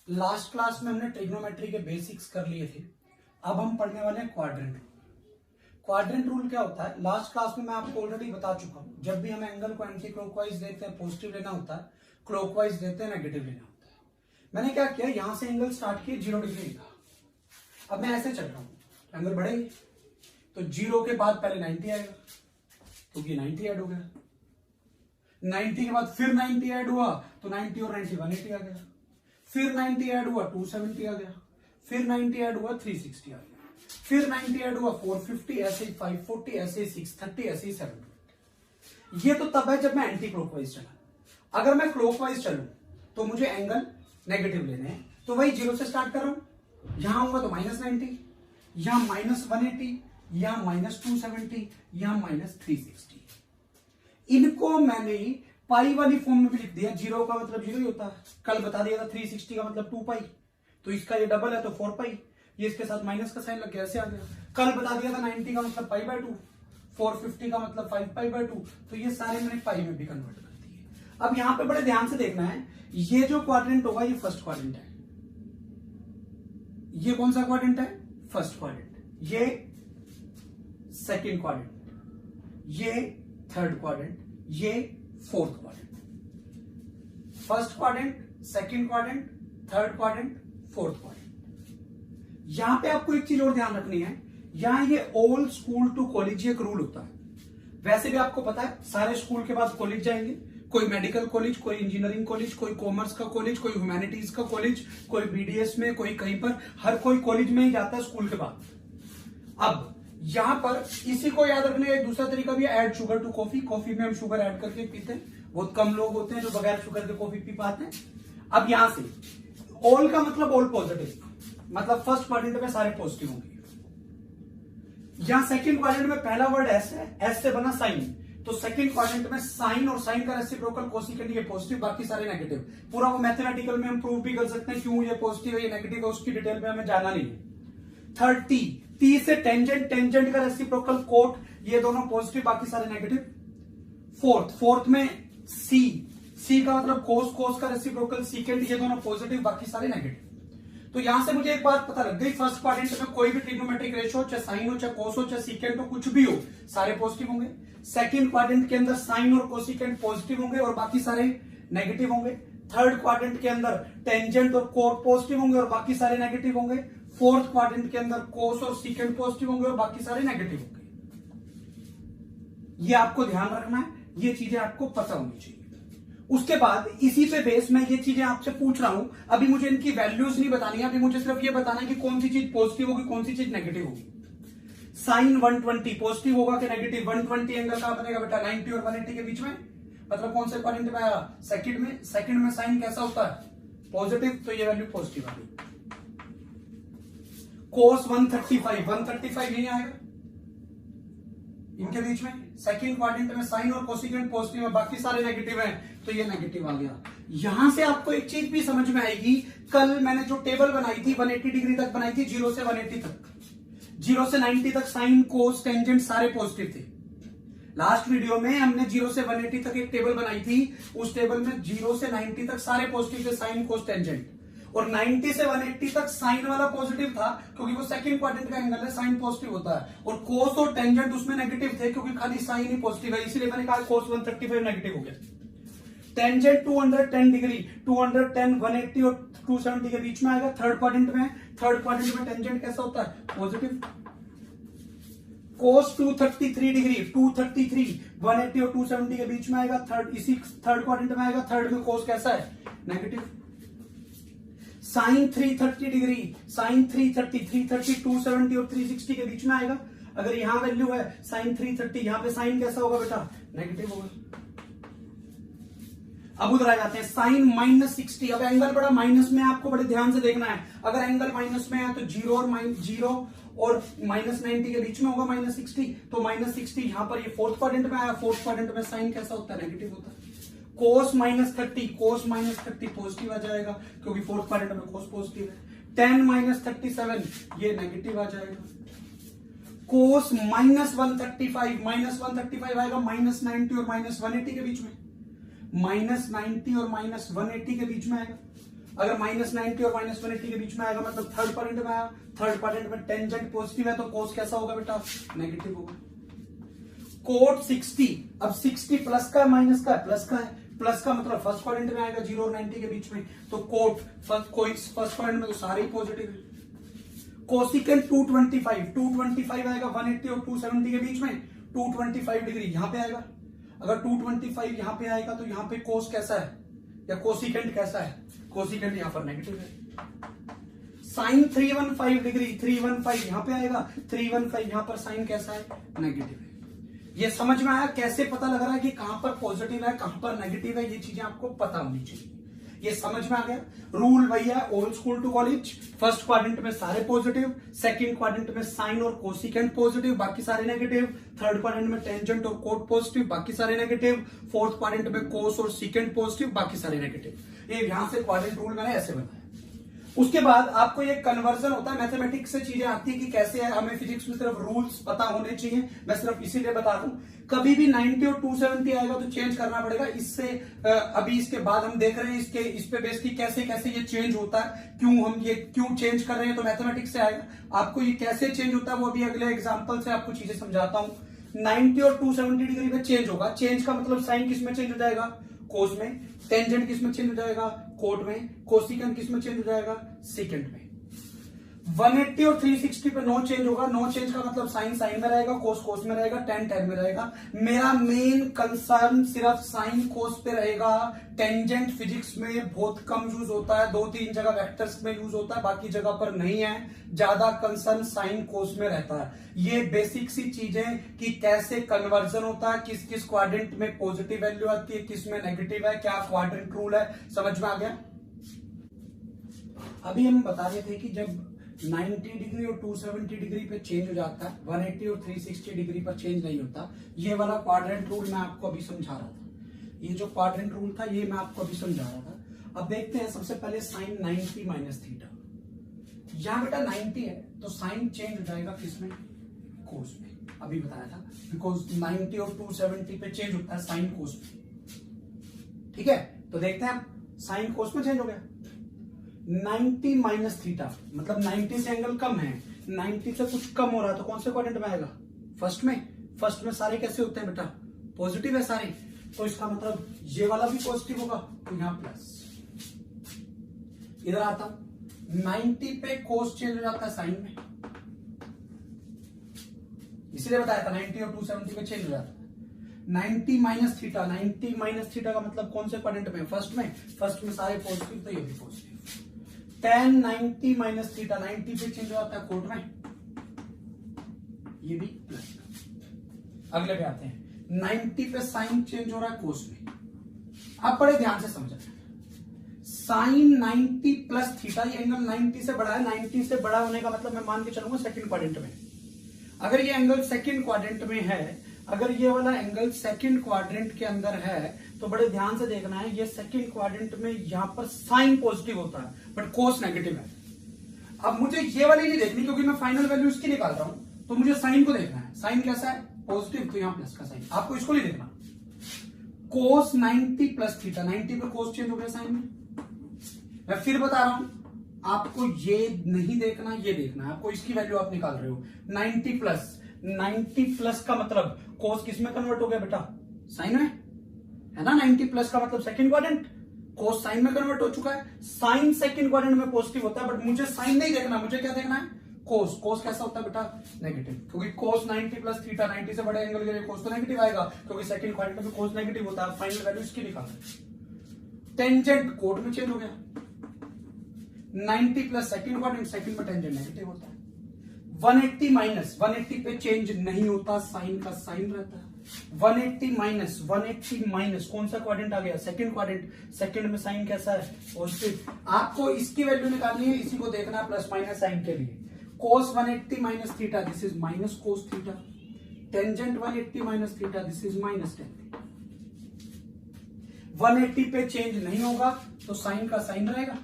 Last class में हमने trigonometry के बेसिक्स कर लिए थे। अब हम पढ़ने वाले हैं क्वाड्रेंट रूल। क्वाड्रेंट रूल क्या होता है, लास्ट क्लास में मैं आपको ऑलरेडी बता चुका हूं। जब भी हम एंगल को एंटी क्लॉकवाइज देते हैं पॉजिटिव लेना होता है, क्लॉकवाइज देते हैं नेगेटिव लेना होता है। मैंने क्या किया, यहां से एंगल स्टार्ट किया 0 डिग्री का। अब मैं ऐसे चल रहा हूं, एंगल बढ़ेगी तो 0 के बाद पहले 90 आएगा, क्योंकि 90 ऐड हो गया। 90 के बाद फिर 90 ऐड हुआ तो 90 और 90 180 आ गया। फिर 90 ऐड हुआ 270 आ गया। फिर 90 ऐड हुआ 360 आ गया। फिर 90 ऐड हुआ 450, ऐसे 540, ऐसे 630, ऐसे 720। ये तो तब है जब मैं एंटी क्लॉकवाइज चला। अगर मैं क्लॉकवाइज चलूं तो मुझे एंगल नेगेटिव लेने हैं, तो वही 0 से स्टार्ट कर रहा हूं। यहां होगा तो -90, यहां -180, यहां -270, यहां -360। इनको मैंने पाई वाली फॉर्म में भी लिख दिया। 0 का मतलब 0 ही होता है, कल बता दिया था। 360 का मतलब 2 पाई, तो इसका ये डबल है तो 4 पाई, ये इसके साथ माइनस का साइन लग गया, ऐसे आ गया। कल बता दिया था 90 का मतलब पाई बाय 2, 450 का मतलब 5 पाई बाय 2, तो ये सारे मैंने पाई में भी कन्वर्ट कर दिए। अब यहां पे बड़े ध्यान से देखना है, ये जो क्वाड्रेंट होगा ये फर्स्ट क्वाड्रेंट है। ये कौन सा क्वाड्रेंट है? First quadrant. ये सेकेंड क्वाड्रेंट, ये थर्ड क्वाड्रेंट, ये fourth quadrant. First quadrant, second quadrant, third quadrant, fourth quadrant. यहां पे आपको एक चीज और ध्यान रखनी है, यहां ये ऑल स्कूल टू कॉलेज एक रूल होता है। वैसे भी आपको पता है सारे स्कूल के बाद कॉलेज जाएंगे, कोई मेडिकल कॉलेज, कोई इंजीनियरिंग कॉलेज, कोई कॉमर्स का कॉलेज, कोई ह्यूमैनिटीज का कॉलेज, कोई बीडीएस में, कोई कहीं पर, हर कोई कॉलेज में ही जाता है स्कूल के बाद। अब यहां पर इसी को याद रखने का एक दूसरा तरीका भी है, add sugar to coffee. Coffee में हम शुगर ऐड करके पीते हैं, बहुत कम लोग होते हैं जो बगैर शुगर के कॉफी पी पाते हैं। अब यहां से ऑल का मतलब ऑल पॉजिटिव, मतलब फर्स्ट क्वाड्रेंट में सारे पॉजिटिव होंगे। यहां सेकंड क्वाड्रेंट में पहला वर्ड एस है, एस से बना साइन, तो सेकंड क्वाड्रेंट में साइन और साइन का रेसिप्रोकल कोसिकेंट ये पॉजिटिव, बाकी सारे नेगेटिव। पूरा वो मैथमेटिकल में हम प्रूव भी कर सकते हैं क्यों ये पॉजिटिव है ये नेगेटिव है, उसकी डिटेल में हमें जाना नहीं है। 30 से टेंजेंट, टेंजेंट का रेसिप्रोकल कोट, ये दोनों पॉजिटिव बाकी सारे नेगेटिव। फोर्थ में सी का मतलब कोस, कोस का रेसिप्रोकल सीकेंट, ये दोनों पॉजिटिव बाकी सारे नेगेटिव। तो यहां से मुझे एक बात पता लग गई, फर्स्ट क्वाड्रेंट में कोई भी ट्रिग्नोमेट्रिक रेशियो, चाहे साइन हो, चाहे कोस हो, चाहे सीकेंट हो, कुछ भी हो, सारे पॉजिटिव होंगे। सेकंड क्वाड्रेंट के अंदर साइन और कोसिकेंट पॉजिटिव होंगे और बाकी सारे नेगेटिव होंगे। थर्ड क्वाड्रेंट के अंदर टेंजेंट और कोट पॉजिटिव होंगे और बाकी सारे नेगेटिव होंगे। फोर्थ क्वाड्रेंट के अंदर कोस और सीकेंट पॉजिटिव होंगे और बाकी सारे नेगेटिव होंगे। ये आपको ध्यान रखना है, ये चीजें आपको पता होनी चाहिए। उसके बाद इसी पे बेस में ये चीजें आपसे पूछ रहा हूं। अभी मुझे इनकी वैल्यूज नहीं बतानी है, अभी मुझे सिर्फ ये बताना है कि कौन सी चीज पॉजिटिव होगी, कौन सी चीज नेगेटिव होगी। साइन 120 पॉजिटिव होगा कि नेगेटिव? 120 एंगल का बनेगा बेटा 90 और 180 के बीच में, मतलब कौन से क्वाड्रेंट में आया? सेकंड में। सेकंड में साइन कैसा होता है? पॉजिटिव, तो ये वैल्यू पॉजिटिव आ गई। कोस 135 नहीं आएगा इनके बीच में। सेकंड क्वाड्रेंट में साइन और कोसिकेंट पॉजिटिव है, बाकी सारे नेगेटिव हैं, तो ये नेगेटिव आ गया। यहां से आपको एक चीज भी समझ में आएगी, कल मैंने जो टेबल बनाई थी 180 डिग्री तक बनाई थी, 0 से 180 तक, 0 से 90 तक साइन, कोस, टेंजेंट सारे पॉजिटिव थे। लास्ट वीडियो में हमने 0 से 180 तक एक टेबल बनाई थी, उस टेबल में 0 से 90 तक सारे पॉजिटिव थे, साइन, कोस, टेंजेंट। और 90 से 180 तक साइन वाला पॉजिटिव था, क्योंकि वो सेकंड क्वाड्रेंट का एंगल है, साइन पॉजिटिव होता है। और कोस और टेंजेंट उसमें नेगेटिव थे, क्योंकि खाली साइन ही पॉजिटिव है, इसीलिए मैंने कहा कोस 135 नेगेटिव हो गया। टेंजेंट 210 डिग्री, 210, 180 और 270 के बीच में आएगा थर्ड क्वाड्रेंट में। थर्ड क्वाड्रेंट में टेंजेंट कैसा होता है? पॉजिटिव। कोस 233 डिग्री, 233, 180 और 270 के बीच में आएगा इसी थर्ड क्वाड्रेंट में आएगा। थर्ड में कोस कैसा है? नेगेटिव। साइन 330 डिग्री, साइन 330, 270 और 360 के बीच में आएगा। अगर यहां वैल्यू है साइन 330, यहां पे साइन कैसा होगा बेटा? नेगेटिव होगा। अब उधर आ जाते हैं, साइन -60। अब एंगल बड़ा माइनस में, आपको बड़े ध्यान से देखना है। अगर एंगल माइनस में है तो 0 और -90 के बीच में होगा -60, तो -60 यहां पर ये फोर्थ क्वाड्रेंट में आया। फोर्थ क्वाड्रेंट में साइन कैसा होता है? नेगेटिव होता है। कोस -30, कोस -30 पॉजिटिव आ जाएगा, क्योंकि फोर्थ क्वाड्रेंट में कोस पॉजिटिव है। 10 -37 ये नेगेटिव आ जाएगा। कोस -135 आएगा -90 और -180 के बीच में, -90 और -180 के बीच में आएगा। अगर -90 और -180 के बीच में आएगा मतलब थर्ड क्वाड्रेंट में आया, थर्ड क्वाड्रेंट में टेंजेंट पॉजिटिव है तो कोस कैसा होगा बेटा, नेगेटिव होगा। कोट 60, अब 60 प्लस का है माइनस का है, प्लस का है, प्लस का मतलब फर्स्ट क्वाड्रेंट में आएगा 0 और 90 के बीच में, तो कोट फर्स्ट क्वाड्रेंट में तो सारे ही पॉजिटिव है। कोसिकेंट 225 आएगा 180 और 270 के बीच में, 225 डिग्री यहां पे आएगा। अगर 225 यहां पे आएगा तो यहां पे कोस कैसा है या कोसिकेंट कैसा है, कोसिकेंट यहां पर नेगेटिव है। साइन 315 डिग्री, 315 यहां पे आएगा, 315 यहां पर साइन कैसा है, नेगेटिव है। ये समझ में आया कैसे पता लग रहा है कि कहां पर पॉजिटिव है कहां पर नेगेटिव है, ये चीजें आपको पता होनी चाहिए। ये समझ में आ गया। रूल वही है old school to college, first quadrant में सारे पॉजिटिव, सेकंड क्वाड्रेंट में साइन और कोसिकेंट पॉजिटिव बाकी सारे नेगेटिव, थर्ड क्वाड्रेंट में टेंजेंट और कोट पॉजिटिव बाकी सारे नेगेटिव, फोर्थ क्वाड्रेंट में कोस और सिकेंट पॉजिटिव बाकी सारे नेगेटिव। ये यहां से क्वाड्रेंट रूल मैंने ऐसे बनाया। उसके बाद आपको ये कन्वर्जन होता है, मैथमेटिक्स से चीजें आती है कि कैसे है, हमें फिजिक्स में सिर्फ रूल्स पता होने चाहिए, मैं सिर्फ इसीलिए बता दूं। कभी भी 90 और 270 आएगा तो चेंज करना पड़ेगा। इससे अभी इसके बाद हम देख रहे हैं इसके इस पे बेस की कैसे कैसे ये चेंज होता है, क्यों हम ये क्यों चेंज कर रहे हैं, तो मैथमेटिक्स से आएगा। आपको ये कैसे चेंज होता है वो अभी अगले एग्जाम्पल से आपको चीजें समझाता हूं। 90 और 270 डिग्री में चेंज होगा, चेंज का मतलब साइन किस में चेंज हो जाएगा, कोस में, टेंजेंट किस में चेंज हो जाएगा, कोट में, कोसिकेंट किस में चेंज हो जाएगा, सिकेंट में। 180 और 360 पे नो चेंज होगा, नो चेंज का मतलब साइन साइन में रहेगा, कोस कोस में रहेगा, टेन टेन में रहेगा। मेरा मेन कंसर्न सिर्फ साइन कोस पे रहेगा। टेंजेंट फिजिक्स में बहुत कम यूज होता है, 2-3 जगह वेक्टर्स में यूज होता है, बाकी जगह पर नहीं है। ज्यादा कंसर्न साइन कोस में रहता है। ये बेसिक सी चीजें कि कैसे कन्वर्जन होता है, किस किस क्वाड्रेंट में पॉजिटिव वैल्यू आती है, किस में नेगेटिव है, क्या क्वाड्रेंट रूल है, समझ में आ गया। अभी हम बता रहे थे कि जब 90 डिग्री और 270 डिग्री पे चेंज हो जाता है, 180 और 360 डिग्री पर चेंज नहीं होता। ये वाला क्वाड्रेंट रूल मैं आपको अभी समझा रहा था। ये जो क्वाड्रेंट रूल था ये मैं आपको अभी समझा रहा था। अब देखते हैं सबसे पहले साइन 90 माइनस थीटा। यहां बेटा 90 है तो साइन चेंज हो जाएगा किसमें, कोस में। अभी बताया था बिकॉज 90 और 270 पे चेंज होता है साइन कोस में। ठीक है, तो देखते हैं साइन कोस में चेंज हो गया। 90 माइनस थीटा मतलब 90 से एंगल कम है, 90 से कुछ कम हो रहा है तो कौन से क्वाड्रेंट में आएगा, फर्स्ट में। फर्स्ट में सारे कैसे होते हैं बेटा, पॉजिटिव है सारे, तो इसका मतलब ये वाला भी पॉजिटिव होगा, तो यहां प्लस। इधर आता हूं, 90 पे कोस चेंज हो जाता है साइन में, इसीलिए बताया था 90 और 270 पे चेंज हो जाता है। 90 माइनस थीटा, 90 माइनस थीटा का मतलब कौन से क्वाड्रेंट में, फर्स्ट में। फर्स्ट में सारे पॉजिटिव तो ये भी पॉजिटिव। tan 90 माइनस थीटा, 90 पे चेंज हो जाता है कोट में, ये भी प्लस। अगले पे आते हैं, 90 पे साइन चेंज हो रहा है कोस में। अब बड़े ध्यान से समझना, साइन 90 प्लस थीटा, ये एंगल 90 से बड़ा है। 90 से बड़ा होने का मतलब मैं मान के चलूंगा सेकंड क्वाड्रेंट में। अगर ये एंगल सेकंड क्वाड्रेंट में है, अगर ये वाला एंगल सेकंड क्वाड्रेंट के अंदर है तो बड़े ध्यान से देखना है, ये सेकंड क्वाड्रेंट में यहां पर साइन पॉजिटिव होता है बट कोस नेगेटिव है। अब मुझे ये वाली नहीं देखनी क्योंकि मैं फाइनल वैल्यू इसकी निकाल रहा हूं, तो मुझे साइन को देखना है। साइन कैसा है, पॉजिटिव, तो यहां प्लस का साइन। आपको इसको नहीं देखना। कोस 90 प्लस थीटा, 90 पे कोस चेंज हो गया साइन में। मैं फिर बता रहा हूं, आपको ये नहीं देखना, ये देखना है। आपको इसकी वैल्यू आप निकाल रहे हो 90 प्लस, 90 प्लस का मतलब कोस किस में कन्वर्ट हो गया बेटा, साइन में, है ना। 90 प्लस का मतलब सेकंड क्वाड्रेंट, कोस साइन में कन्वर्ट हो चुका है। साइन सेकंड क्वाड्रेंट में पॉजिटिव होता है बट मुझे साइन नहीं देखना, मुझे क्या देखना है, कोस। कोस कैसा होता है बेटा, नेगेटिव, क्योंकि कोस 90 प्लस थीटा, 90 से बड़े एंगल के लिए कोस तो नेगेटिव आएगा क्योंकि सेकंड क्वाड्रेंट में कोस नेगेटिव होता है। फाइनल वैल्यू इसकी निकाल। टेंजेंट कोट में चेंज हो गया, 90 प्लस सेकंड क्वाड्रेंट, सेकंड में टेंजेंट नेगेटिव होता है। 180 माइनस, 180 पे चेंज नहीं होता, साइन का साइन रहता है। 180 माइनस, 180 माइनस कौन सा क्वाड्रेंट आ गया, सेकंड क्वाड्रेंट, सेकंड में साइन कैसा है, पॉजिटिव। आपको इसकी वैल्यू निकालनी है, इसी को देखना है प्लस माइनस साइन के लिए। कोस 180 minus theta, this is minus cos theta. Tangent 180 minus theta, this is minus ten. 180 पे चेंज नहीं होगा तो साइन का साइन रहेगा।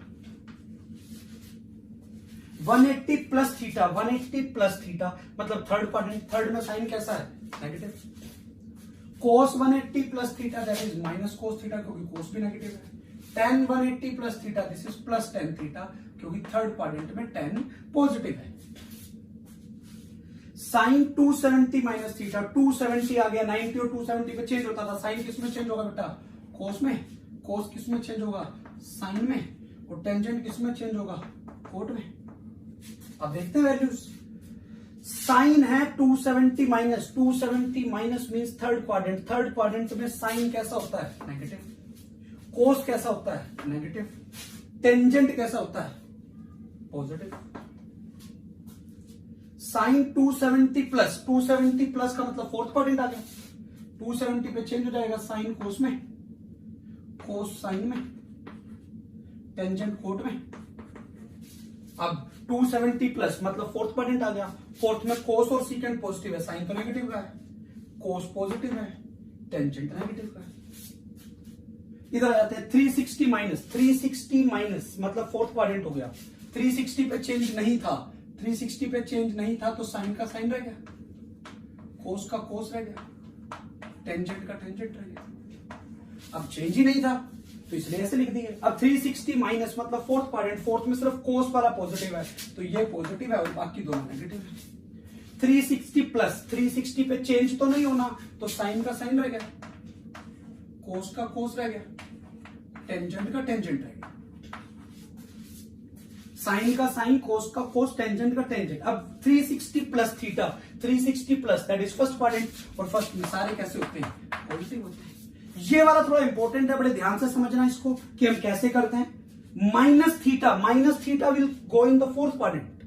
180 प्लस थीटा, 180 प्लस थीटा मतलब थर्ड क्वाड्रेंट, थर्ड में साइन कैसा है, negative. Cos 180 plus theta that is minus cos theta, क्योंकि कोस भी नेगेटिव है। tan 180 plus theta, this is plus tan theta, क्योंकि थर्ड क्वाड्रेंट में tan पॉजिटिव है। साइन 270 माइनस थीटा, 270 आ गया, 90 और 270 पे चेंज होता था। साइन किस में चेंज होगा बेटा? कोस में। कोस किस में चेंज होगा? साइन में। और टेंजेंट किस में चेंज होगा? कोट में। अब देखते हैं वैल्यूज। साइन है 270 minus, 270 minus means third quadrant. Third quadrant में साइन कैसा होता है? नेगेटिव। कोस कैसा होता है? नेगेटिव। टेंजेंट कैसा होता है? पॉजिटिव। साइन 270 प्लस, 270 प्लस का मतलब फोर्थ क्वाड्रेंट आ गया। 270 पे चेंज हो जाएगा, साइन कोस में, कोस साइन में, टेंजेंट कोट में। अब 270 प्लस मतलब फोर्थ क्वाड्रेंट आ गया। फोर्थ में कोस और सीकेंड पॉजिटिव है, साइन तो नेगेटिव का है, कोस पॉजिटिव है, टेंजेंट नेगेटिव का है। इधर आ जाते हैं 360 माइनस, 360 माइनस मतलब फोर्थ क्वाड्रेंट हो गया। 360 पे चेंज नहीं था, 360 पे चेंज नहीं था तो साइन का साइन रह गया, कोस का कोस रह गया, टेंजेंट का टेंजेंट रह गया। अब चेंज ही नहीं था तो इसलिए ऐसे लिख दिए। अब 360 माइनस मतलब फोर्थ क्वाड्रेंट, फोर्थ में सिर्फ कोस वाला पॉजिटिव है तो ये पॉजिटिव है और बाकी दोनों नेगेटिव है। 360 प्लस, 360 पे चेंज तो नहीं होना तो साइन का साइन रह गया, कोस का कोस रह गया, टेंजेंट का टेंजेंट रह गया। साइन का साइन, कोस का कोस, टेंजेंट का टेंजेंट। अब 360 plus theta, 360 plus that is first quadrant. और फर्स्ट में सारे कैसे होते हैं? पॉजिटिव होते हैं। ये वाला थोड़ा इंपॉर्टेंट है, बड़े ध्यान से समझना इसको कि हम कैसे करते हैं। Minus theta will go in the fourth quadrant,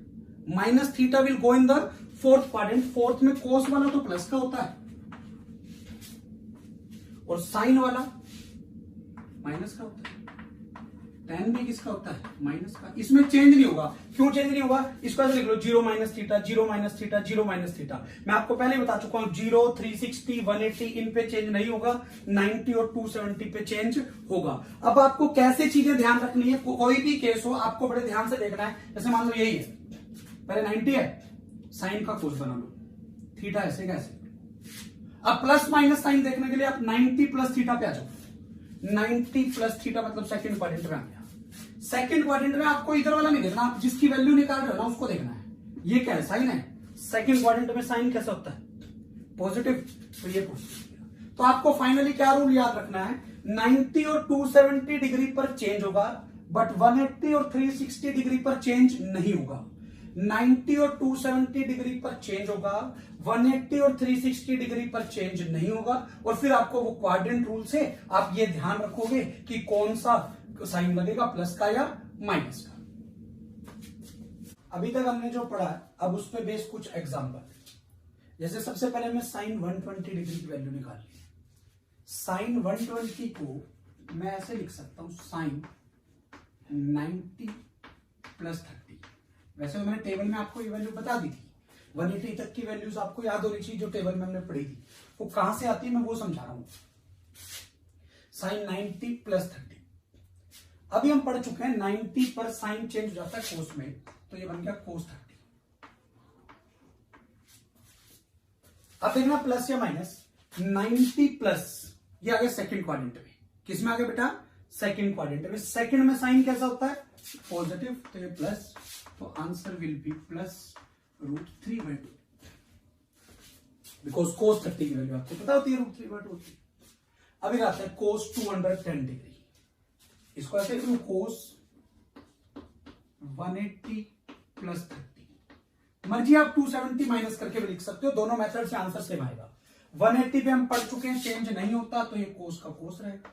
minus theta will go in the fourth quadrant. Fourth में कोस वाला तो प्लस का होता है और साइन वाला माइनस का होता है, tan भी किसका होता है? माइनस का। इसमें चेंज नहीं होगा। क्यों चेंज नहीं होगा? इसको ऐसे लिख लो, 0 minus theta, 0 minus theta, 0 minus theta. मैं आपको पहले ही बता चुका हूं 0, 360, 180 इन पे चेंज नहीं होगा, 90 और 270 पे चेंज होगा। अब आपको कैसे चीजें ध्यान रखनी है, कोई भी केस हो आपको बड़े ध्यान से देखना है। जैसे मान लो यही है, पहले 90 है, साइन का कोस बना लो, थीटा ऐसे कैसे। अब प्लस माइनस साइन देखने के लिए आप 90 प्लस थीटा पे आ जाओ। 90 प्लस थीटा मतलब सेकंड क्वाड्रेंट में आ गया। सेकंड क्वाड्रेंट में आपको इधर वाला नहीं देखना, आप जिसकी वैल्यू निकाल रहे हो ना उसको देखना है। ये क्या है? साइन है। सेकंड क्वाड्रेंट में साइन कैसा होता है? पॉजिटिव, तो ये पॉजिटिव। तो आपको फाइनली क्या रूल याद रखना है? 90 और 270 डिग्री पर चेंज होगा बट 180 और 360 डिग्री पर चेंज नहीं होगा। 90 और 270 डिग्री पर चेंज होगा, 180 और 360 डिग्री पर चेंज नहीं होगा। और फिर आपको वो क्वाड्रेंट रूल से आप ये ध्यान रखोगे कि कौन सा साइन लगेगा, प्लस का या माइनस का। अभी तक हमने जो पढ़ा है अब उस पे बेस कुछ एग्जांपल। जैसे सबसे पहले मैं साइन 120 डिग्री की वैल्यू निकाल ली। साइन 120 को मैं ऐसे लिख सकता हूं, साइन 90 प्लस 30। वैसे तो मैंने टेबल में आपको ये वैल्यू बता दी थी, 180 तक की वैल्यूज आपको याद होनी चाहिए जो टेबल में हमने पढ़ी थी। वो कहां से आती है मैं वो समझा रहा हूं। साइन 90 प्लस 30, अभी हम पढ़ चुके हैं 90 पर साइन चेंज हो जाता है कोस में, तो ये बन गया कोस 30। अब देखना प्लस या माइनस। 90 प्लस ये आ गया सेकंड क्वाड्रेंट में। किस में आ गया बेटा? सेकंड क्वाड्रेंट में। सेकंड में साइन कैसा होता है? पॉजिटिव, तो ये प्लस, तो answer will be plus √3/2 because cos 30 की वैल्यू आपको पता होती है √3/2। अभी आते हैं कोस 210 डिग्री। इसको ऐसे लिखूं, कोस 180 प्लस 30। मर्जी आप 270 माइनस करके भी लिख सकते हो, दोनों मेथड से आंसर सेम आएगा। 180 पे हम पढ़ चुके हैं चेंज नहीं होता तो ये कोस का कोस रहेगा।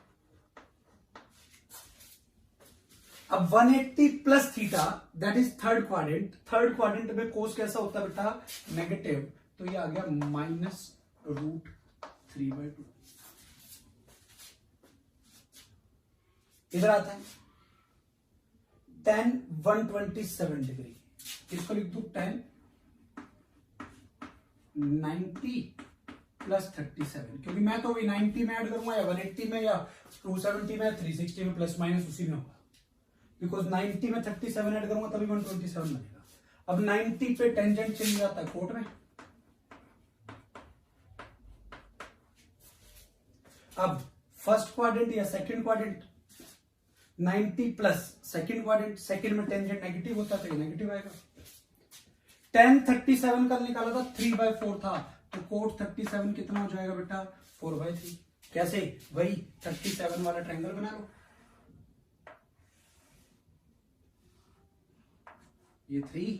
अब 180 plus theta that is third quadrant. Third quadrant में कोस कैसा होता है बेटा? नेगेटिव, तो ये आ गया माइनस √3/2। इधर आता है tan 127 डिग्री। इसको लिख दू tan 90 प्लस 37, क्योंकि मैं तो वही 90 में ऐड करूंगा या 180 में या 270 में, 360 में, प्लस माइनस उसी में होगा। बिकॉज 90 में 37 ऐड करूंगा तभी 127 बनेगा। अब 90 पे टेंजेंट चेंज जाता है कोट में। अब फर्स्ट क्वाड्रेंट या second quadrant, 90 plus second quadrant, second में टेंजेंट नेगेटिव होता है तो ये नेगेटिव आएगा। tan 37 कल निकाला था 3/4 था, तो cot 37 कितना हो जाएगा बेटा 4/3। कैसे? वही 37 वाला ट्रायंगल बना लो, ये 3,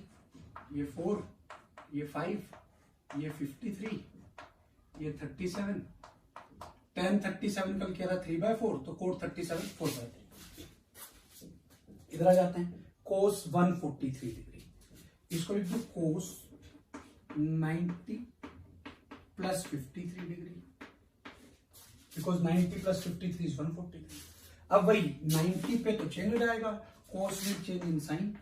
ये 4, ये 5, ये 53, ये 37। tan 37 कल कह रहा 3/4, तो cot 37 4/3। इधर आ जाते हैं, cos 143 डिग्री, इसको लिख दो cos 90 plus 53 degree, because 90 plus 53 is 143। अब वही 90 पे तो चेंज हो जाएगा, cos will change in sine.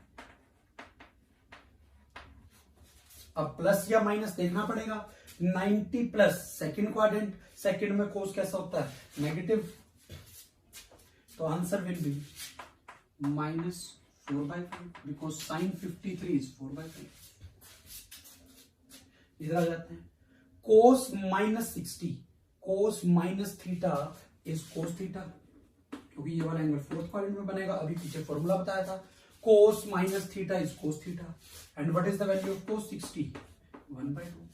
अब प्लस या माइनस देखना पड़ेगा। 90 प्लस सेकंड क्वाड्रेंट, सेकंड में cos कैसा होता है नेगेटिव, तो answer will be -4/5 because sine 53 is 4/5। इधर आ जाते हैं, cos -60, cos minus theta is cos theta, क्योंकि ये वाला एंगल फोर्थ क्वाड्रेंट में बनेगा। अभी पीछे फॉर्मूला बताया था, cos minus theta is cos theta, and what is the value of cos 60? 1/2।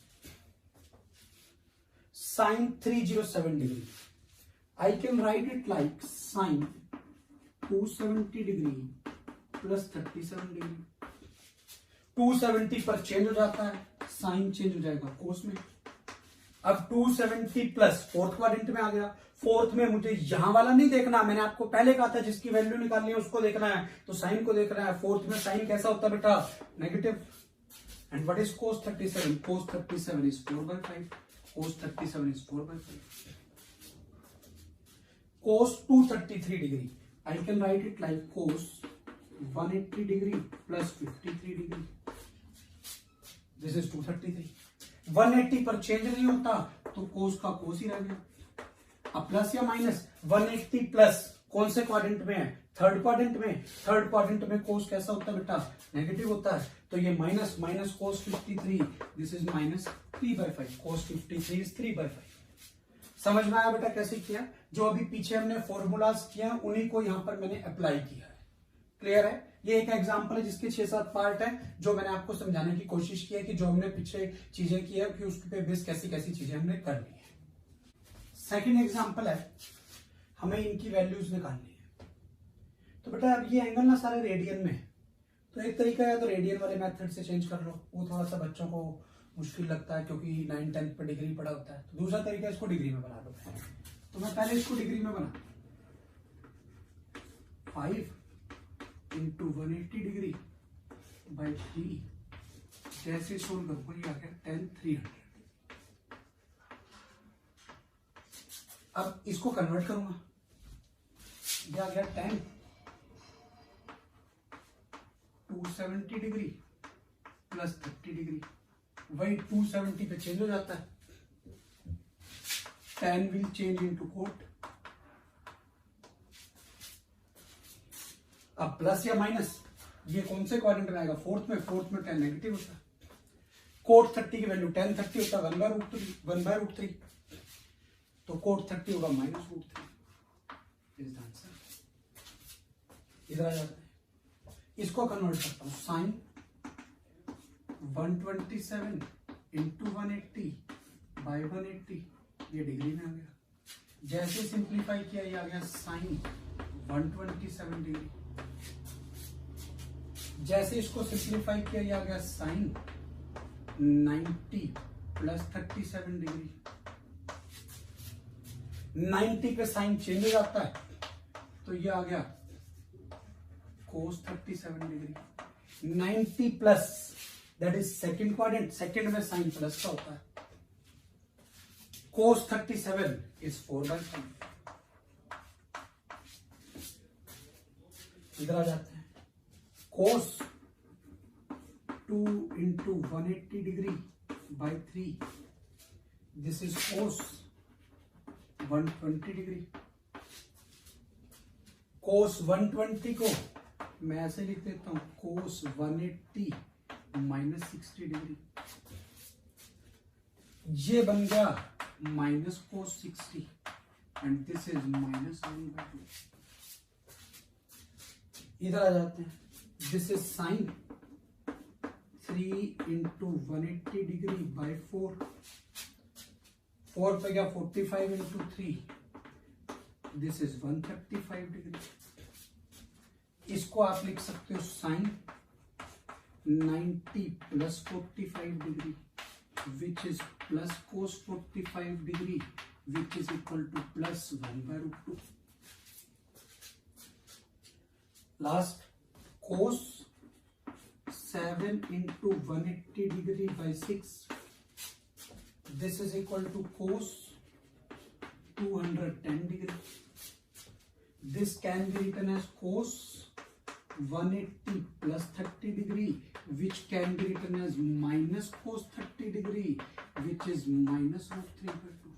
sin 307 degree, I can write it like sin 270 degree plus 37 degree. 270 पर चेंज हो जाता है, साइन चेंज हो जाएगा cos में। अब 270 प्लस फोर्थ क्वाड्रेंट में आ गया, फोर्थ में मुझे यहां वाला नहीं देखना, मैंने आपको पहले कहा था जिसकी वैल्यू निकालनी है उसको देखना है, तो साइन को देखना है। फोर्थ में साइन कैसा होता है बेटा negative. And what is cos 37? cos 37 is 4/5, cos 37 is 4/5। cos 233 degree, I can write it like cos 180 degree plus 53 degree, this is 233। 180 पर चेंज नहीं होता तो cos का cos ही रह गया। अब प्लस या माइनस, 180 प्लस कौन से क्वाड्रेंट में है? थर्ड क्वाड्रेंट में। थर्ड क्वाड्रेंट में cos कैसा होता है बेटा नेगेटिव होता है, तो ये minus cos 53, this is -3/5, cos 53 is 3/5। समझ में आया बेटा कैसे किया? जो अभी पीछे हमने फॉर्मूलाज किया उन्हीं को यहां पर मैंने अप्लाई किया है। क्लियर है? ये एक एग्जांपल है जिसके 6-7 पार्ट है, जो मैंने आपको समझाने की कोशिश की है कि जो हमने पीछे चीजें की है कि उसके बेस कैसी कैसी चीजें हमने कर ली है। सेकंड एग्जांपल है, हमें इनकी वैल्यूज निकालनी है। तो बेटा अब ये एंगल ना सारे रेडियन में है, तो एक तरीका है तो रेडियन वाले मेथड से चेंज कर लो, वो थोड़ा सा बच्चों को मुश्किल लगता है क्योंकि 9-10 पे डिग्री पड़ा होता है। तो दूसरा तरीका इसको डिग्री में बना लो। तो मैं पहले इसको डिग्री में बना, 5 × 180 डिग्री बाई 3, जैसे सोल्व करूंगा ये आ गया tan 300। अब इसको कन्वर्ट करूंगा, ये आ गया tan 270 डिग्री प्लस 30 डिग्री, वही 270 पे चेंज हो जाता है, tan will change into cot। अब प्लस या माइनस, ये कौन से क्वाड्रेंट में आएगा? फोर्थ में। फोर्थ में tan नेगेटिव होता है, cot 30 की वैल्यू tan 30 होता है 1/√3, तो cot 30 होगा -√3। Is the answer. इधर आ जाते हैं, इसको कन्वर्ट करता हूं, साइन 127 × 180 बाई 180, ये डिग्री में आ गया। जैसे सिंप्लीफाई किया ये आ गया साइन 127 डिग्री, जैसे इसको सिंप्लीफाई किया ये आ गया साइन 90 प्लस 37 डिग्री। 90 पे साइन चेंज हो जाता है, तो ये आ गया cos 37 degree. 90 plus that is second quadrant, second में साइन प्लस का होता है, cos 37 इज 4/5। इधर आ जाते हैं, cos 2 × 180 degree by 3, this is cos 120 degree. cos 120 को मैं ऐसे लिख देता हूं, cos 180 -60 डिग्री, ये बन गया -cos 60 एंड दिस इज -1/2। इधर आ जाते हैं, this is sine 3 into 180 degree by 4, 4 पे क्या 45 इंटू 3, दिस इज 135 डिग्री। इसको आप लिख सकते हो sine 90 plus 45 degree which is plus cos 45 degree which is equal to plus 1/√2। Last cos 7 into 180 degree by 6, this is equal to cos 210 degree. This can be written as cos 180 plus 30 degree which can be written as minus cos 30 degree which is minus root 3/2।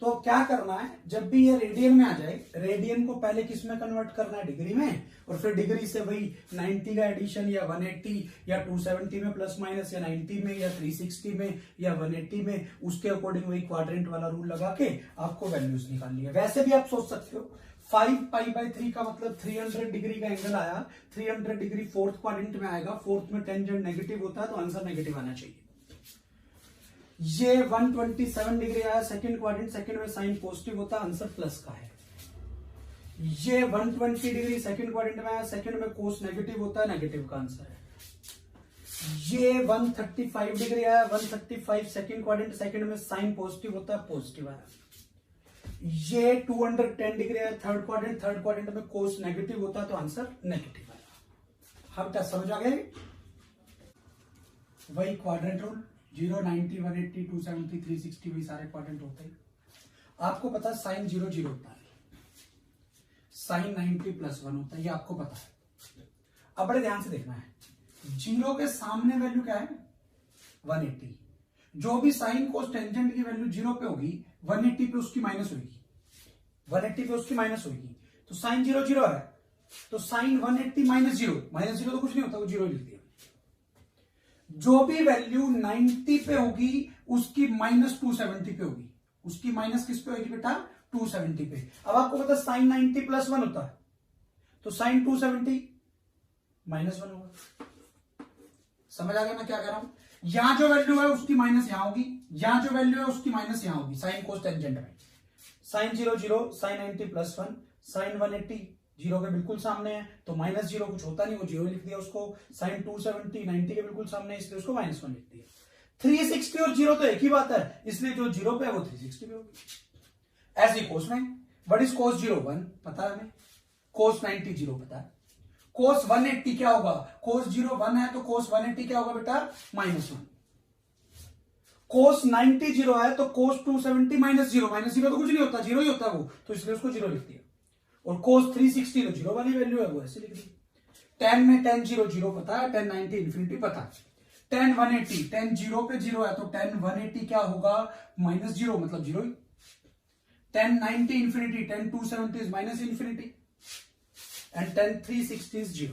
तो क्या करना है, जब भी ये radian में आ जाए, radian को पहले किस में कन्वर्ट करना है, डिग्री में, और फिर डिग्री से वही 90 का एडिशन या 180 या 270 में प्लस माइनस, या 90 में या 360 में या 180 में, उसके अकॉर्डिंग वही क्वाड्रेंट वाला रूल लगा के आपको वैल्यूज निकालनी है। वैसे भी आप सोच सकते हो 5π/3 का मतलब 300 डिग्री का एंगल आया, 300 डिग्री फोर्थ क्वाड्रेंट में आएगा, फोर्थ में टेंजेंट नेगेटिव होता है तो आंसर नेगेटिव आना चाहिए। ये 127 डिग्री आया सेकंड क्वाड्रेंट, सेकंड में साइन पॉजिटिव होता है, आंसर प्लस का है। ये 120 डिग्री सेकंड क्वाड्रेंट में आया, सेकंड में कोस नेगेटिव होता है, नेगेटिव का आंसर है। ये 135 डिग्री आया, 135 सेकंड क्वाड्रेंट, सेकंड में साइन पॉजिटिव होता है, पॉजिटिव आया। ये 210 डिग्री है थर्ड क्वाड्रेंट, थर्ड क्वाड्रेंट में कोस नेगेटिव होता है तो आंसर नेगेटिव आएगा। हम क्या समझ आ गए, वही क्वाड्रेंट रूल 0, 90, 180, 270, 360 वही सारे क्वाड्रेंट होते हैं। आपको पता है साइन 0 0 होता है, साइन 90 प्लस 1 होता है, ये आपको पता है। अब बड़े ध्यान से देखना है, 0 के सामने वैल्यू क्या है 180, जो भी साइन कोस टेंजेंट की वैल्यू 0 पे होगी 180 पे उसकी माइनस होगी, 180 पे उसकी माइनस होगी, तो साइन 0 0 है, तो साइन 180 माइनस 0, माइनस 0 तो कुछ नहीं होता, वो 0 लिख दिया। जो भी वैल्यू 90 पे होगी उसकी माइनस 270 पे होगी, उसकी माइनस किस पे होगी बेटा 270 पे। अब आपको पता साइन 90 प्लस 1 होता है, तो साइन 270 माइनस 1 होगा। समझ आ गया मैं क्या कह रहा हूं, यहां जो वैल्यू है उसकी माइनस यहां होगी, यहां जो वैल्यू है उसकी माइनस यहां होगी, साइन कोस टेंजेंट में। साइन 0 0, साइन 90 प्लस 1, साइन 180 0 के बिल्कुल सामने है तो माइनस 0 कुछ होता नहीं, वो 0 लिख दिया उसको। साइन 270 90 के बिल्कुल सामने है इसलिए उसको -1 लिख दिया। 360 और 0 तो एक ही बात है, इसलिए जो 0 पे है वो 360 पे होगी। ऐसे कोस में व्हाट इज कोस 0 1 पता है हमें, कोस 90 0 पता है, कोस 180 क्या होगा, कोस 0 1 है तो कोस 180 क्या होगा बेटा -1। कोस 90 0 है तो कोस 270 -0, -0 तो कुछ नहीं होता, 0 ही होता है वो, तो इसलिए उसको 0 लिख दिया। और कोस 360 तो 0 वाली वैल्यू है वो ऐसे लिख दी। 10 में 10 0 0 पता है, 10 90 इन्फिनिटी पता है, 10 180, 10 0 पे 0 है तो 10 180 क्या होगा -0 मतलब 0 ही। 10 90 infinity, 10 270 is minus infinity and 10 360 is 0।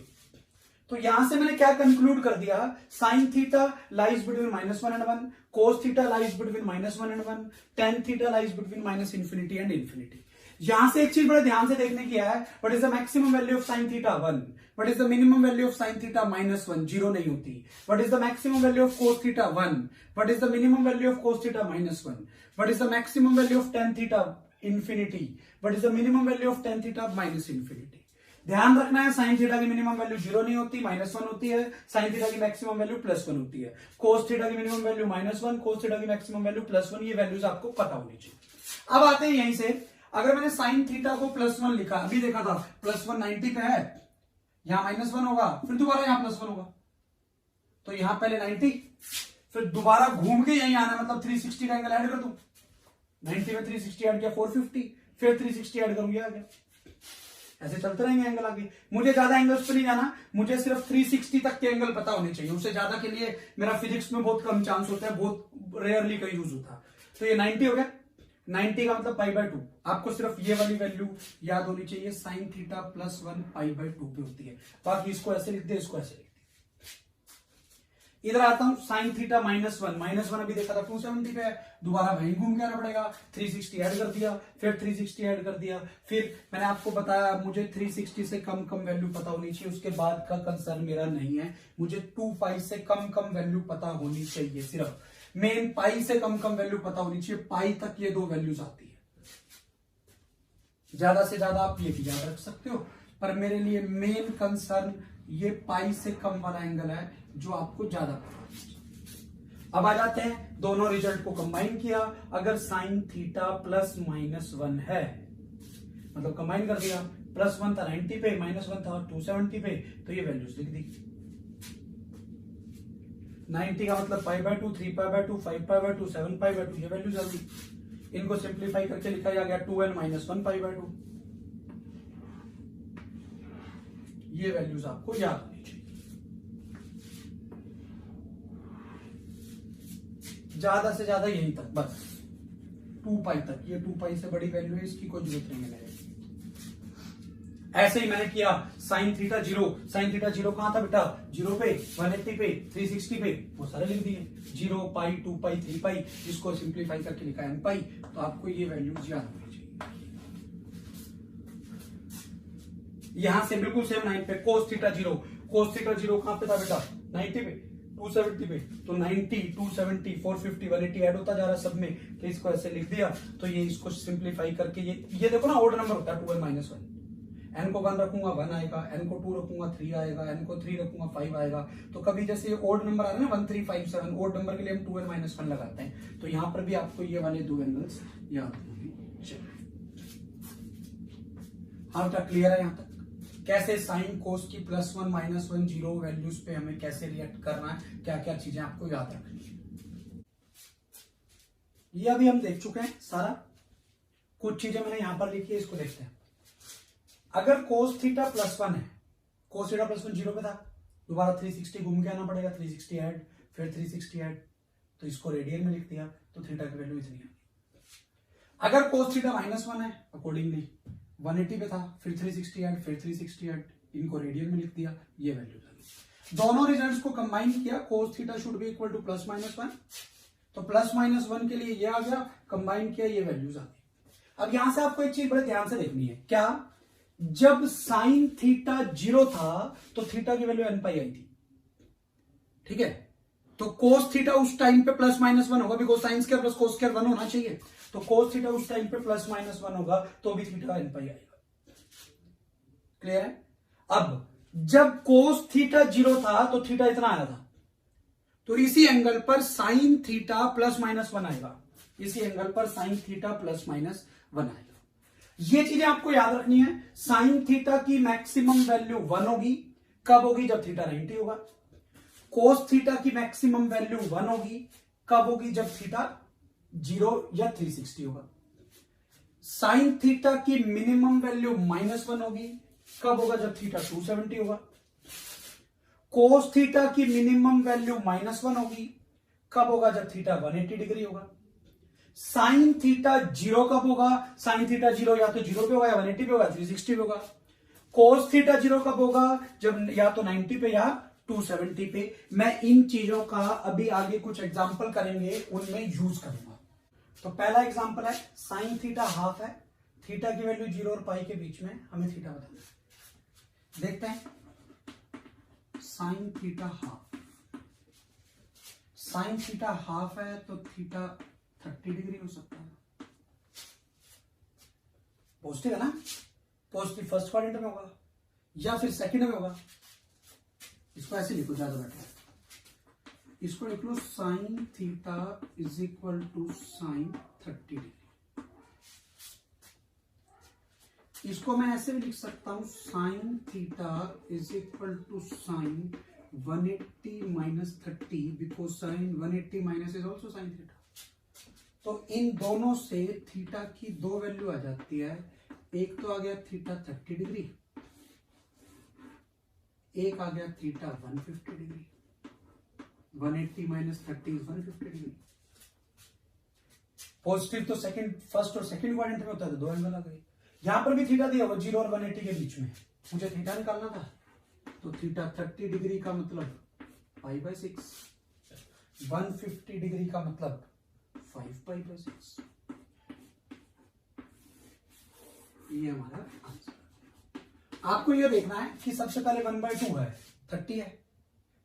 तो यहां से मैंने क्या कंक्लूड कर दिया, sine theta lies between -1 and 1, cos theta lies between -1 and 1, tan theta lies between minus infinity and infinity. यहां से एक चीज बड़े ध्यान से देखने की है, what is the maximum value of sine theta 1, what is the minimum value of sine theta -1 0 नहीं होती, what is the maximum value of cos theta 1, what is the minimum value of cos theta -1, what is the maximum value of tan theta infinity, what is the minimum value of tan theta minus infinity. ध्यान रखना है sine theta की minimum value 0 नहीं होती, -1 होती है, sine theta की maximum value +1 होती है, कोस थीटा की मिनिमम वैल्यू -1, कोस थीटा की मैक्सिमम वैल्यू +1, ये वैल्यूज आपको पता होनी चाहिए। अब आते हैं यहीं से, अगर मैंने साइन थीटा को +1 लिखा, अभी देखा था +1 90 पे है, यहां -1 होगा, फिर दोबारा यहां +1 होगा, तो यहां पहले 90, फिर दोबारा घूम के यहीं आना, मतलब 360 का एंगल ऐड कर दूं, 90 में 360 ऐड किया 450, फिर 360 ऐड करूंगा आ गया। ऐसे चलते रहेंगे एंगल आगे। मुझे ज्यादा एंगल्स पे नहीं जाना, मुझे सिर्फ 360 तक के एंगल पता होने चाहिए, उससे ज्यादा के लिए मेरा फिजिक्स में बहुत कम चांस होता है, बहुत रेयरली कहीं यूज होता। तो ये 90 हो गया, 90 का मतलब π/2, आपको सिर्फ ये वाली वैल्यू याद होनी चाहिए, साइन थीटा +1 π/2 पे होती है, बाकी इसको ऐसे लिख दे, इसको ऐसे लिख दे। इधर आता हूं साइन थीटा -1 अभी देखा था 270 पे है, दोबारा वहीं घूम के आना पड़ेगा, 360 ऐड कर दिया, फिर 360 ऐड कर दिया, फिर मैंने आपको बताया मुझे 360 से कम वैल्यू पता होनी चाहिए, उसके बाद का कंसर्न मेरा नहीं है, मुझे 2 पाई से कम वैल्यू पता होनी चाहिए, सिर्फ मेन पाई से कम वैल्यू पता होनी चाहिए, पाई तक ये दो वैल्यूज आती है, ज्यादा से ज्यादा आप ये भी याद रख सकते हो, पर मेरे लिए मेन कंसर्न ये पाई से कम वाला एंगल है जो आपको ज्यादा पता है। अब आ जाते हैं, दोनों रिजल्ट को कंबाइन किया, अगर साइन थीटा +-1 है, मतलब कंबाइन कर दिया, +1 था 90 पे, -1 था 270 पे, तो ये वैल्यूज लिख दी। 90 का मतलब π/2, 3π/2, 5π/2, 7π/2, ये वैल्यूज आ गई। इनको सिंप्लीफाई करके लिखा जा गया 2n - 1 π/2। ये वैल्यूज आपको याद होनी चाहिए, ज्यादा से ज्यादा यहीं तक, बस 2 पाई तक, ये 2 पाई से बड़ी वैल्यू है, इसकी कोई जरूरत नहीं है मेरे। ऐसे ही मैंने किया साइन थीटा 0 कहां था बेटा, 0 पे, 180 पे, 360 पे, वो सारे लिख दिए, 0 पाई, 2 पाई, 3 पाई, इसको सिंप्लीफाई करके लिखा n पाई, तो आपको ये वैल्यूज याद होनी चाहिए। यहां से बिल्कुल सेम लाइन पे कोस थीटा 0 कहां पे था बेटा, 90 पे, 270 पे, तो 90, 270, 450, 180 ऐड होता जा रहा है सब में, तो इसको ऐसे लिख दिया, तो ये इसको सिंप्लीफाई करके ये देखो ना, ऑड नंबर होता है 2n - 1, n को 1 रखूंगा 1 आएगा, n को 2 रखूंगा 3 आएगा, n को 3 रखूंगा 5 आएगा, तो कभी जैसे ऑड नंबर आ रहे हैं ना 1 3 5 7, ऑड नंबर के लिए हम 2n - 1 लगाते हैं, तो यहां पर भी आपको ये वाले दो एंगल्स याद होंगे। हाँ क्या क्लियर है यहां तक, कैसे साइन कोस की +1 -1 0 वैल्यूज पे हमें कैसे रिएक्ट करना है, क्या क्या चीजें आपको याद रखनी है, ये अभी हम देख चुके हैं सारा। कुछ चीजें मैंने यहां पर लिखी है, इसको देखते हैं। अगर कोस थीटा +1 है, कोस थीटा +1 0 पे था, दोबारा 360 घूम के आना पड़ेगा, 360 ऐड, फिर 360 ऐड, तो इसको रेडियन में लिख दिया, तो थीटा की वैल्यू इतनी है। अगर कोस थीटा -1 है, अकॉर्डिंगली 180 पे था, फिर 360 ऐड, फिर 360 ऐड, इनको रेडियन में लिख दिया, ये वैल्यू था। दोनों रिजल्ट्स को कंबाइन किया, cos theta should be equal to +-1, तो +-1 के लिए ये आ गया, कंबाइन किया, ये वैल्यूज आ गई। अब यहां से आपको एक चीज बड़े ध्यान से देखनी है, क्या, जब साइन थीटा 0 था तो थीटा की वैल्यू n पाई आई थी, ठीक है, तो कोस थीटा उस टाइम पे +-1 होगा, because sine square plus cos square 1 होना चाहिए, तो कोस थीटा उस टाइम पे +-1 होगा, तो भी थीटा n पाई आएगा। क्लियर है। अब जब कोस थीटा 0 था तो थीटा इतना आया था, तो इसी एंगल पर साइन थीटा +-1 आएगा, इसी एंगल पर साइन थीटा +-1 आएगा। ये चीजें आपको याद रखनी है। साइन थीटा की मैक्सिमम वैल्यू 1 होगी, कब होगी, जब थीटा 90 होगा। कोस थीटा की मैक्सिमम वैल्यू 1 होगी, कब होगी, जब थीटा 0 या 360 होगा। साइन थीटा की मिनिमम वैल्यू -1 होगी, कब होगा, जब थीटा 270 होगा। कोस थीटा की मिनिमम वैल्यू -1 होगी, कब होगा, जब थीटा 180 डिग्री होगा। साइन थीटा 0 कब होगा, साइन थीटा 0 या तो 0 पे होगा, या 180 पे होगा, 360 पे होगा। कोस थीटा 0 कब होगा, जब या तो 90 पे या 270 पे। मैं इन चीजों का अभी आगे कुछ एग्जांपल करेंगे, उनमें यूज करूंगा। तो पहला एग्जांपल है, साइन थीटा हाफ है, थीटा की वैल्यू 0 और पाई के बीच में, हमें थीटा बताना है। देखते हैं, sine theta half, sine theta half है तो थीटा 30 डिग्री हो सकता है, पॉजिटिव है ना, पॉजिटिव फर्स्ट क्वाड्रेंट में होगा या फिर सेकंड में होगा। इसको ऐसे लिखो, ज्यादा बेटर है, इसको लिख लो sine theta is equal to sine 30 degree. इसको मैं ऐसे भी लिख सकता हूं, sine theta is equal to sine 180 - 30, because sine 180 minus is also sine theta. तो इन दोनों से थीटा की दो वैल्यू आ जाती है, एक तो आ गया थीटा 30 डिग्री, एक आ गया theta 150 degree. 180 - 30 is 150 degree. Positive तो सेकंड, फर्स्ट और सेकंड क्वाड्रेंट में होता है, तो दो एंगल आ गए। यहां पर भी थीटा दिया हुआ 0 और 180 के बीच में, मुझे थीटा निकालना था, तो थीटा 30 डिग्री का मतलब पाई बाय 6, 150 डिग्री का मतलब 5 पाई बाय 6। ये हमारा आंसर। आपको ये देखना है कि सबसे पहले 1/2 है, 30 है,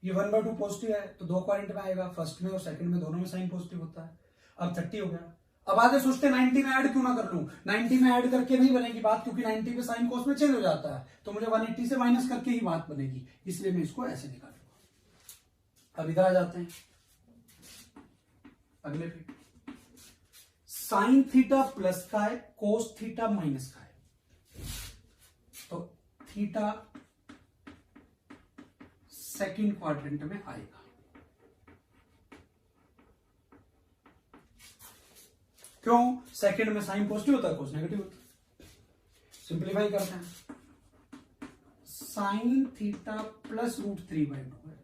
ये 1/2 पॉजिटिव है तो 2 क्वाड्रेंट में आएगा, फर्स्ट में और सेकंड में दोनों में साइन पॉजिटिव होता है। अब 30 हो गया। अब आगे सोचते 90 में ऐड क्यों ना कर लूं, 90 में ऐड करके नहीं बनेगी बात, क्योंकि 90 पे साइन कोस में चेंज हो जाता है, तो मुझे 180 से माइनस करके ही बात बनेगी, इसलिए मैं इसको ऐसे निकालूंगा। अब इधर आ जाते हैं अगले पे। साइन थीटा प्लस का है, कोस थीटा माइनस का है, तो थीटा सेकंड क्वाड्रेंट में आएगा। क्यों? सेकंड में साइन पॉजिटिव होता है, कोस नेगेटिव होता है। सिंप्लीफाई करते हैं, साइन थीटा प्लस √3/2 है।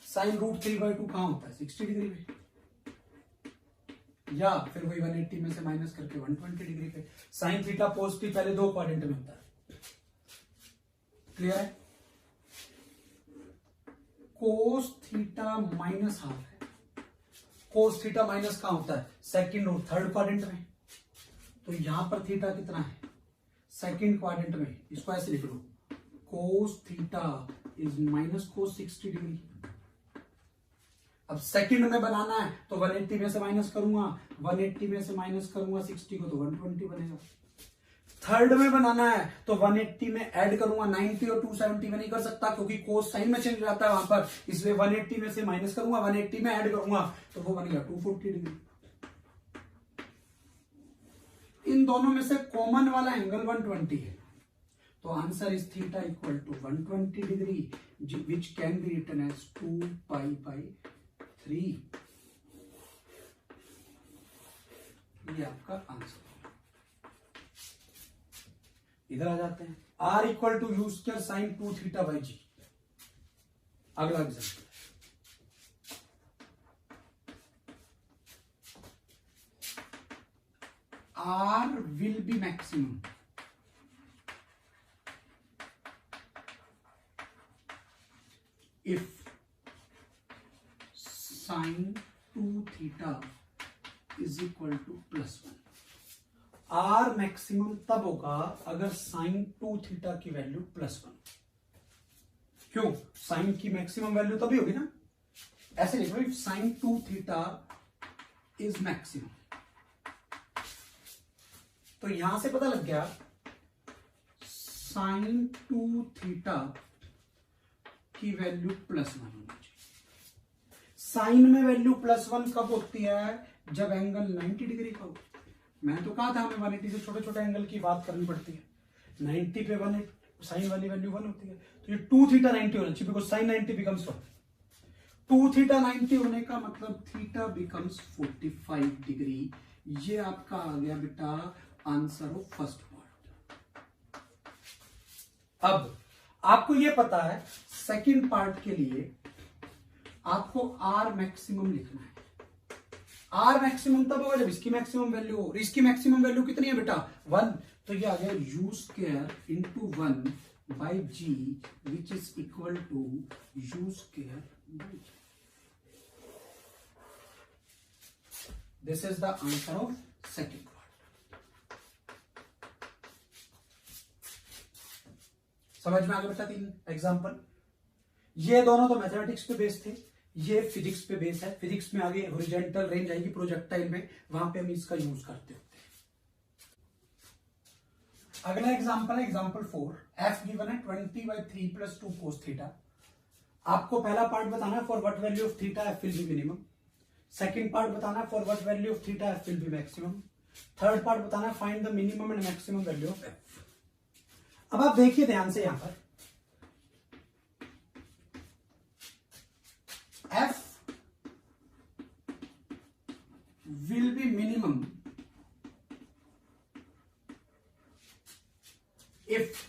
साइन √3/2 कहां होता है? 60 डिग्री पे, या फिर वही 180 में से माइनस करके 120 डिग्री पे। साइन थीटा पॉजिटिव पहले 2 क्वाड्रेंट में होता है, क्लियर है? कोस थीटा माइनस हाफ है। कोस थीटा माइनस कहां होता है? सेकंड और थर्ड क्वाड्रेंट में। तो यहां पर थीटा कितना है? सेकंड क्वाड्रेंट में। इसको ऐसे लिख लो, cos theta is minus cos 60 degree. अब सेकंड में बनाना है तो 180 में से माइनस करूंगा, 180 में से माइनस करूंगा 60 को, तो 120 बनेगा। थर्ड में बनाना है तो 180 में ऐड करूंगा, 90 और 270 में नहीं कर सकता क्योंकि कोस साइन में चेंज हो जाता है वहां पर, इसलिए 180 में से माइनस करूंगा, 180 में ऐड करूंगा तो वो बनेगा 240 डिग्री। इन दोनों में से कॉमन वाला एंगल 120 है, तो answer is theta equal to 120 degree, which can be written as 2 pi by 3। ये आपका आंसर। इधर आ जाते हैं, R equal to you square sine 2 theta by g. अगला example, R will be maximum if sin 2 theta is equal to +1। R maximum तब होगा अगर साइन 2 थीटा की वैल्यू +1। क्यों? साइन की मैक्सिमम वैल्यू तभी होगी ना, ऐसे लिखो, if sine 2 theta is maximum. तो यहां से पता लग गया साइन 2 थीटा की वैल्यू +1 होनी चाहिए। साइन में वैल्यू +1 कब होती है? जब एंगल 90 डिग्री का हो। मैंने तो कहा था हमें 180 से छोटे छोटे एंगल की बात करनी पड़ती है। 90 पे 1 साइन वाली वैल्यू 1 होती है, तो ये 2 थीटा 90 होना चाहिए, बिकॉज साइन 90 बिकम्स 1। 2 थीटा 90 होने का मतलब थीटा बिकम्स 45 डिग्री। ये आपका आ गया बेटा आंसर ऑफ फर्स्ट पार्ट। अब आपको ये पता है सेकंड पार्ट के लिए आपको आर मैक्सिमम लिखना है। आर मैक्सिमम तब होगा जब इसकी मैक्सिमम वैल्यू हो, और इसकी मैक्सिमम वैल्यू कितनी है बेटा? 1। तो ये आ गया U square into 1 by G, which is equal to you square by G. This is the answer of second part. समझ में आ गया बेटा? 3 एग्जांपल। ये दोनों तो मैथमेटिक्स पे बेस्ड थे, ये फिजिक्स पे बेस है। फिजिक्स में आगे हॉरिजॉन्टल रेंज आएगी प्रोजेक्टाइल में, वहां पे हम इसका यूज करते होते हैं। अगला एग्जांपल है एग्जांपल 4। एफ गिवन है 20/3 + 2 cos थीटा। आपको पहला पार्ट बताना है for what value of theta F will be minimum. Second part बताना है for what value of theta F will be maximum. Third part बताना है find the minimum and maximum value of F. अब आप देखिए ध्यान से, यहां पर F will be minimum if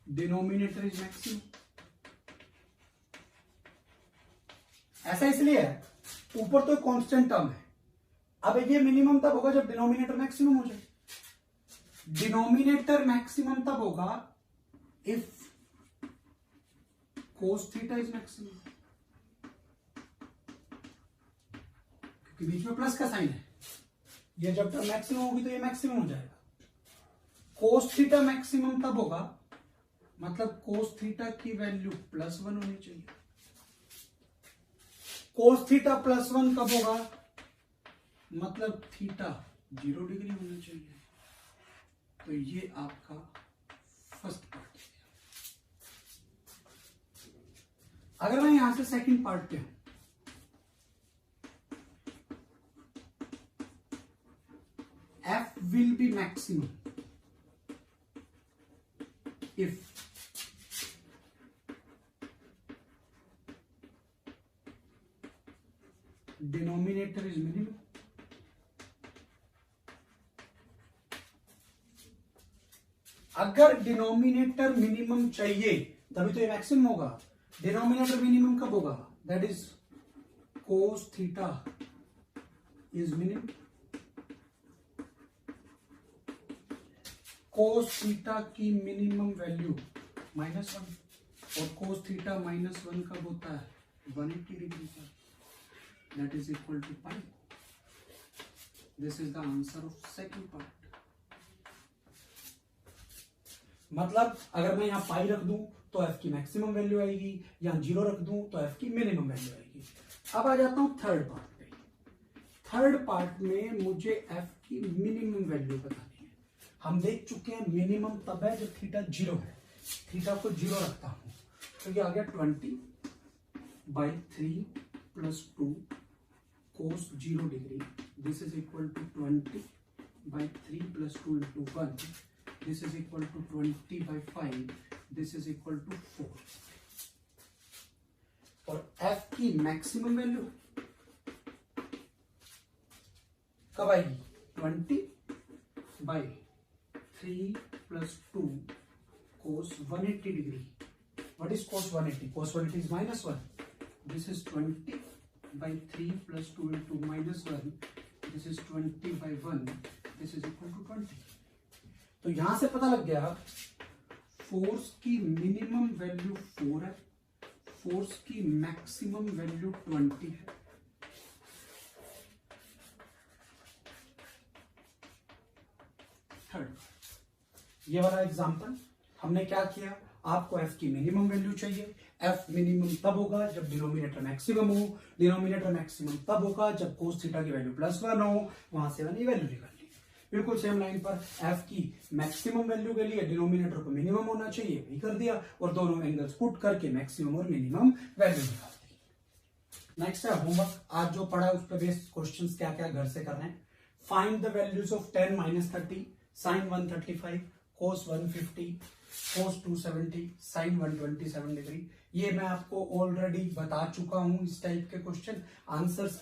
denominator is maximum। ऐसा इसलिए है, ऊपर तो कांस्टेंट टर्म है। अब ये मिनिमम तब होगा जब डिनोमिनेटर मैक्सिमम हो जाए। डिनोमिनेटर मैक्सिमम तब होगा if cos theta is maximum, क्योंकि बीच में प्लस का साइन है, ये जब तक मैक्सिमम होगी तो ये मैक्सिमम हो जाएगा। कोस थीटा मैक्सिमम तब होगा, मतलब कोस थीटा की वैल्यू +1 होनी चाहिए। कोस थीटा +1 कब होगा, मतलब थीटा 0 डिग्री होना चाहिए। तो ये आपका फर्स्ट पार्ट है। अगर मैं यहां से सेकंड पार्ट पे हूं, f will be maximum if denominator is minimum, अगर डिनोमिनेटर मिनिमम चाहिए तभी तो ये मैक्सिमम होगा। डिनोमिनेटर मिनिमम कब होगा, that is cos theta is minimum. Cos theta की मिनिमम वैल्यू -1 और कोस थीटा -1 कब होता है, 180 डिग्री पर, that is equal to pi. This is the answer of second part. मतलब अगर मैं यहां पाई रख दूं तो f की मैक्सिमम वैल्यू आएगी, यहां 0 रख दूं तो f की मिनिमम वैल्यू आएगी। अब आ जाता हूं थर्ड पार्ट पे। थर्ड पार्ट में मुझे f की मिनिमम वैल्यू बतानी है। हम देख चुके हैं मिनिमम तब है जब थीटा 0 है। थीटा को 0 रखता हूं तो ये आ गया 20/3 + 2 cos 0 degree. This is equal to 20/3 + 2 × 1। This is equal to 20/5. This is equal to 4. और f की मैक्सिमम वैल्यू कब आएगी, 20/3 + 2 cos 180 degree. What is cos 180? Cos 180 is -1. This is 20/3 + 2 × -1. This is 20/1. This is equal to 20. तो यहां से पता लग गया फोर्स की मिनिमम वैल्यू 4 है, फोर्स की मैक्सिमम वैल्यू 20 है। थर्ड, ये वाला एग्जांपल हमने क्या किया, आपको f की मिनिमम वैल्यू चाहिए। f मिनिमम तब होगा जब डिनोमिनेटर मैक्सिमम हो, डिनोमिनेटर मैक्सिमम तब होगा जब कोस थीटा की वैल्यू +1 हो। वहां से मैंने वैल्यू निकाल ली। बिल्कुल सेम लाइन पर f की मैक्सिमम वैल्यू के लिए डिनोमिनेटर को मिनिमम होना चाहिए, वही कर दिया, और दोनों एंगल्स पुट करके मैक्सिमम और मिनिमम वैल्यू निकाल दी। नेक्स्ट है होमवर्क। आज जो पढ़ा है उस पर बेस्ड क्वेश्चंस क्या क्या घर से करना है। Find the values of 10 - 30, sin 135, cos 150, cos 270, sin 127 degree. ये मैं आपको ऑलरेडी बता चुका हूं। इस टाइप के क्वेश्चन आंसर्स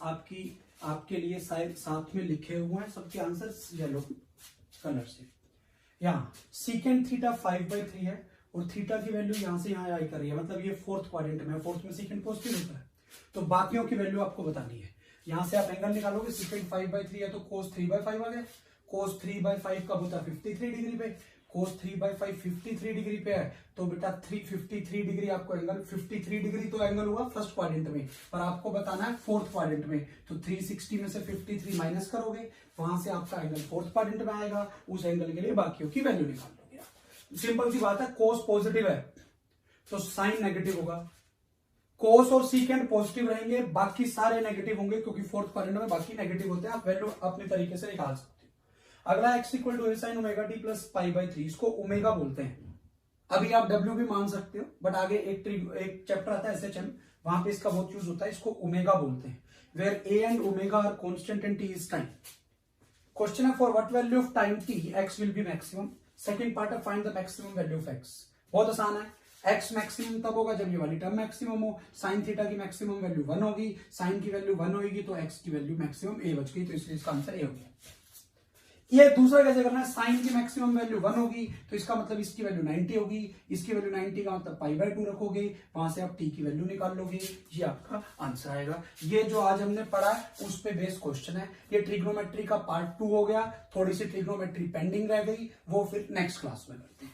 आपके लिए साथ में लिखे हुए हैं, सबके आंसर्स येलो कलर से। यहाँ सीकेंट थीटा 5/3 है और थीटा की वैल्यू यहां से यहां आई कर रही है, मतलब ये फोर्थ क्वाड्रेंट में, फोर्थ में सीकेंट पॉजिटिव होता है, तो बाकियों की वैल्यू आपको बतानी है। यहां से आप एंगल निकालोगे, सीकेंट 5/3 है तो cos 3/5 आ गया। cos 3/5 कब होता है, 53 डिग्री पे। cos 3/5 53 डिग्री पे है तो बेटा 353 डिग्री आपको एंगल, 53 डिग्री तो एंगल हुआ फर्स्ट क्वाड्रेंट में, पर आपको बताना है फोर्थ क्वाड्रेंट में। तो 360 में से 53 माइनस करोगे, वहां से आपका एंगल फोर्थ क्वाड्रेंट में आएगा। उस एंगल के लिए बाकियों की वैल्यू निकाल लोगे। सिंपल सी बात है, कोस पॉजिटिव है तो साइन नेगेटिव होगा, कोस और सीकेंट पॉजिटिव रहेंगे, बाकी सारे नेगेटिव होंगे, क्योंकि फोर्थ क्वाड्रेंट में बाकी नेगेटिव होते हैं। आप वैल्यू अपने तरीके से निकाल सकते हो। अगला x = a sin ωt + π/3, इसको ओमेगा बोलते हैं। अभी आप w भी मान सकते हो, बट आगे एक चैप्टर आता है SHM, वहां पे इसका बहुत यूज होता है, इसको ओमेगा बोलते हैं। Where a and omega are constant and t is time. Question है for what value of time t x will be maximum. Second part है find the maximum value of x। बहुत आसान है, x मैक्सिमम तब होगा जब ये वाली टर्म मैक्सिमम हो। साइन थीटा की मैक्सिमम वैल्यू 1 होगी, साइन की वैल्यू 1 होगी तो x की वैल्यू मैक्सिमम a बच गई, तो इसलिए इसका आंसर a हो गया। ये दूसरा कैसे करना है, साइन की मैक्सिमम वैल्यू 1 होगी तो इसका मतलब इसकी वैल्यू 90 होगी, इसकी वैल्यू 90 का मतलब π/2 रखोगे, वहां से आप t की वैल्यू निकाल लोगे, ये आपका आंसर आएगा। ये जो आज हमने पढ़ा है उस पे बेस्ड क्वेश्चन है। ये ट्रिग्नोमेट्री का पार्ट 2 हो गया, थोड़ी सी ट्रिग्नोमेट्री पेंडिंग रह गई, वो फिर नेक्स्ट क्लास में करते हैं।